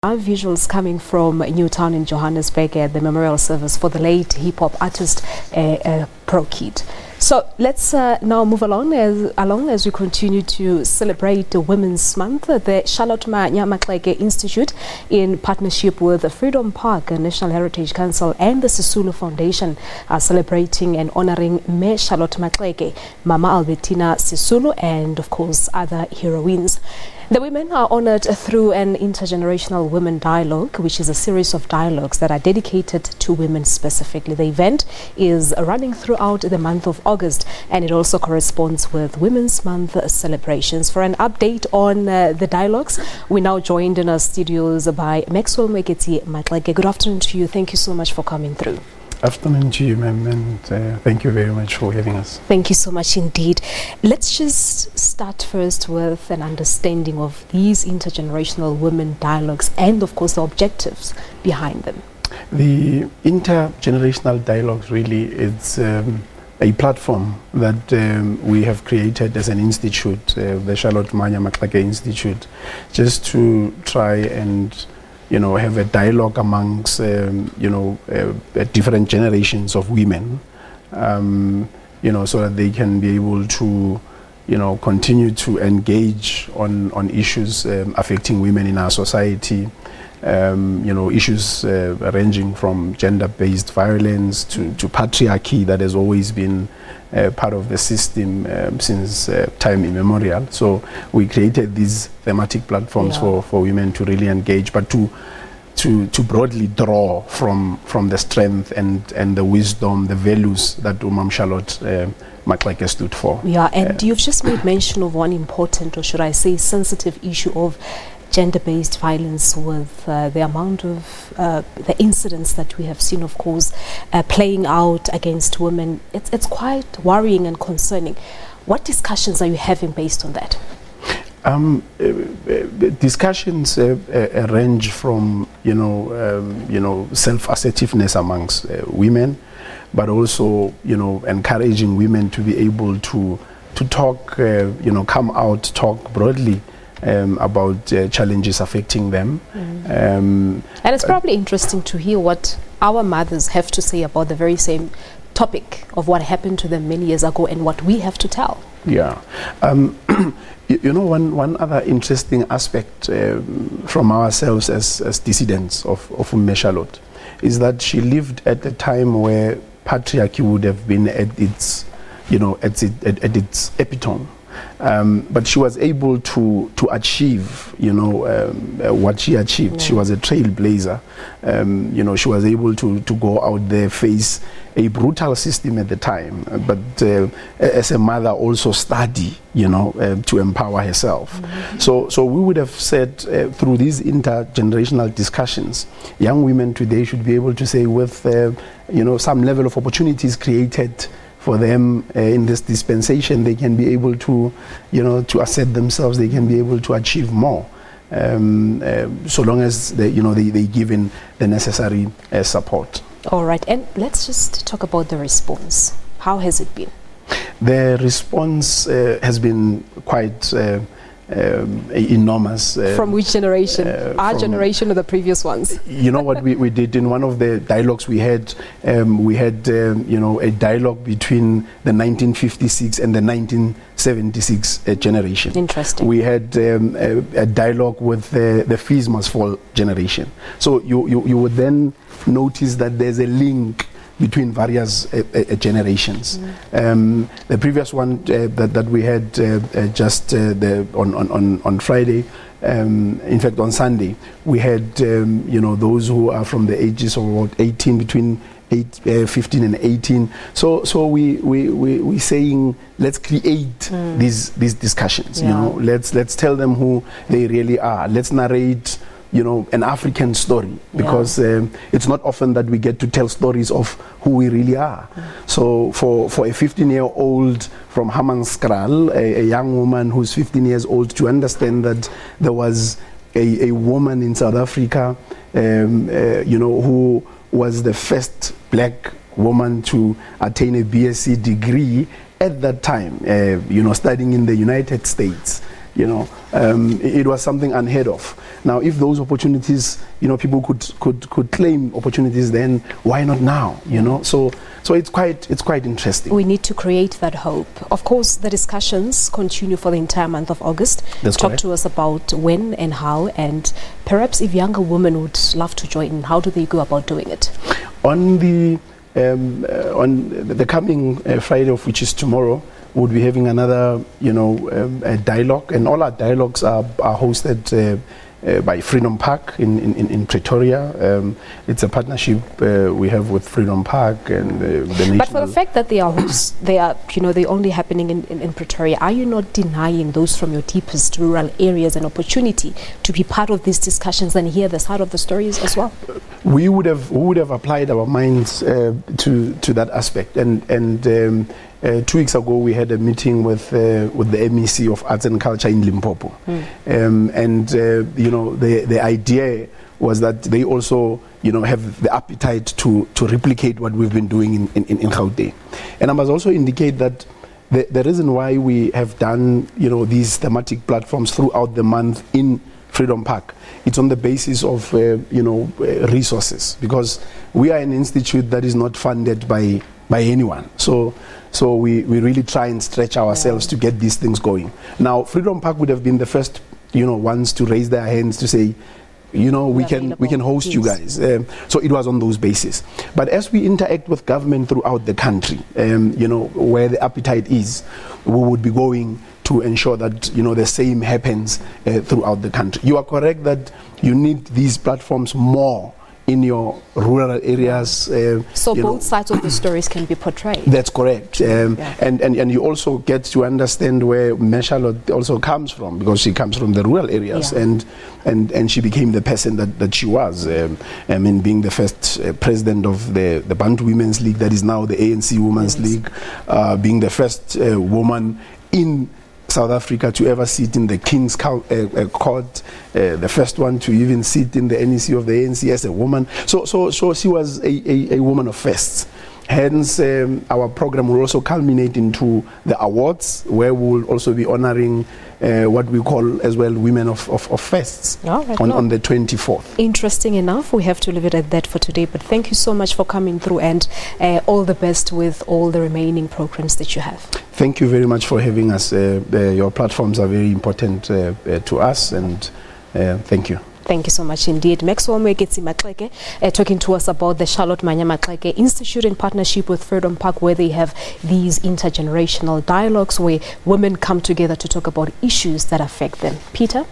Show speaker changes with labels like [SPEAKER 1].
[SPEAKER 1] Our visuals coming from Newtown in Johannesburg at the memorial service for the late hip-hop artist Pro Kid. So let's now move along as we continue to celebrate the Women's Month. The Charlotte Mannya-Maxeke Institute, in partnership with the Freedom Park, National Heritage Council and the Sisulu Foundation, are celebrating and honoring Mme Charlotte Maxeke, Mama Albertina Sisulu, and of course other heroines. The women are honored through an intergenerational women dialogue, which is a series of dialogues that are dedicated to women specifically. The event is running throughout the month of August, and it also corresponds with Women's Month celebrations. For an update on the dialogues, we're now joined in our studios by Maxwell Moeketsi Maxeke. Good afternoon to you. Thank you so much for coming through.
[SPEAKER 2] Afternoon to you, ma'am, and thank you very much for having us.
[SPEAKER 1] Thank you so much indeed. Let's just start first with an understanding of these intergenerational women dialogues and of course the objectives behind them.
[SPEAKER 2] The intergenerational dialogues really is a platform that we have created as an institute, the Charlotte Mannya-Maxeke Institute, just to try and have a dialogue amongst, different generations of women, so that they can be able to, continue to engage on issues affecting women in our society, issues ranging from gender-based violence to patriarchy that has always been part of the system since time immemorial. So we created these thematic platforms for women to really engage, but to broadly draw from the strength and the wisdom, the values that Mme Charlotte Maxeke stood for. Yeah,
[SPEAKER 1] and you've just made mention of one important, or should I say sensitive, issue of gender-based violence, with the amount of the incidents that we have seen, of course, playing out against women. It's quite worrying and concerning. What discussions are you having based on that?
[SPEAKER 2] Discussions range from self-assertiveness amongst women, but also encouraging women to be able to talk, come out, talk broadly about challenges affecting them.
[SPEAKER 1] And it's probably interesting to hear what our mothers have to say about the very same topic of what happened to them many years ago and what we have to tell.
[SPEAKER 2] Yeah. One other interesting aspect from ourselves as dissidents of Mme Charlotte is that she lived at a time where patriarchy would have been at its, at its epitome. But she was able to achieve, what she achieved. Yeah. She was a trailblazer. She was able to go out there, face a brutal system at the time, but as a mother also study, to empower herself. Mm-hmm. So we would have said through these intergenerational discussions, young women today should be able to say with, some level of opportunities created for them in this dispensation, they can be able to, to assert themselves, they can be able to achieve more, so long as they given the necessary support.
[SPEAKER 1] All right, and let's just talk about the response. How has it been?
[SPEAKER 2] The response has been quite enormous.
[SPEAKER 1] From which generation? Our generation or the previous ones?
[SPEAKER 2] What we did in one of the dialogues we had a dialogue between the 1956 and the 1976 generation.
[SPEAKER 1] Interesting.
[SPEAKER 2] We had a dialogue with the Fees Must Fall generation. So you would then notice that there's a link between various generations. The previous one that we had on Friday, in fact on Sunday, we had those who are from the ages of about 18, between 15 and 18. So we saying let's create these discussions.
[SPEAKER 1] Yeah.
[SPEAKER 2] Let's tell them who they really are. Let's narrate an African story, because it's not often that we get to tell stories of who we really are. So for a 15-year-old from Hammanskraal, a young woman who's 15 years old, to understand that there was a woman in South Africa, who was the first black woman to attain a BSc degree at that time, studying in the United States. It was something unheard of. Now, if those opportunities, people could claim opportunities, then why not now? So it's quite interesting.
[SPEAKER 1] We need to create that hope. Of course, the discussions continue for the entire month of August.
[SPEAKER 2] That's
[SPEAKER 1] Talk
[SPEAKER 2] correct.
[SPEAKER 1] to us about when and how, and perhaps if younger women would love to join, how do they go about doing it?
[SPEAKER 2] On the coming Friday, of which is tomorrow, we'll be having another, a dialogue, and all our dialogues are hosted by Freedom Park in Pretoria. It's a partnership we have with Freedom Park and the national.
[SPEAKER 1] But for the fact that they are they're only happening in Pretoria, are you not denying those from your deepest rural areas an opportunity to be part of these discussions and hear the side of the stories as well?
[SPEAKER 2] We would have applied our minds to that aspect, and 2 weeks ago we had a meeting with the MEC of Arts and Culture in Limpopo, and the idea was that they also have the appetite to replicate what we've been doing in Gauteng. And I must also indicate that the reason why we have done these thematic platforms throughout the month in Freedom Park, it's on the basis of resources, because we are an institute that is not funded by anyone. So we really try and stretch ourselves to get these things going. Now, Freedom Park would have been the first ones to raise their hands to say, we can host you guys. So it was on those bases. But as we interact with government throughout the country, where the appetite is, we would be going to ensure that the same happens throughout the country. You are correct that you need these platforms more in your rural areas.
[SPEAKER 1] So both sides of the stories can be portrayed.
[SPEAKER 2] That's correct. And you also get to understand where Mme Charlotte also comes from, because she comes from the rural areas, and she became the person that she was. Being the first president of the Bantu Women's League, that is now the ANC Women's League, being the first woman in South Africa to ever sit in the King's Court, the first one to even sit in the NEC of the ANC as a woman. So she was a woman of firsts. Hence, our program will also culminate into the awards, where we will also be honoring what we call as well women of firsts on the 24th.
[SPEAKER 1] Interesting enough. We have to leave it at that for today. But thank you so much for coming through, and all the best with all the remaining programs that you have.
[SPEAKER 2] Thank you very much for having us. Your platforms are very important to us, and thank you.
[SPEAKER 1] Thank you so much indeed. Maxwell Moeketsi Maxeke talking to us about the Charlotte Mannya-Maxeke Institute in partnership with Freedom Park, where they have these intergenerational dialogues where women come together to talk about issues that affect them. Peter?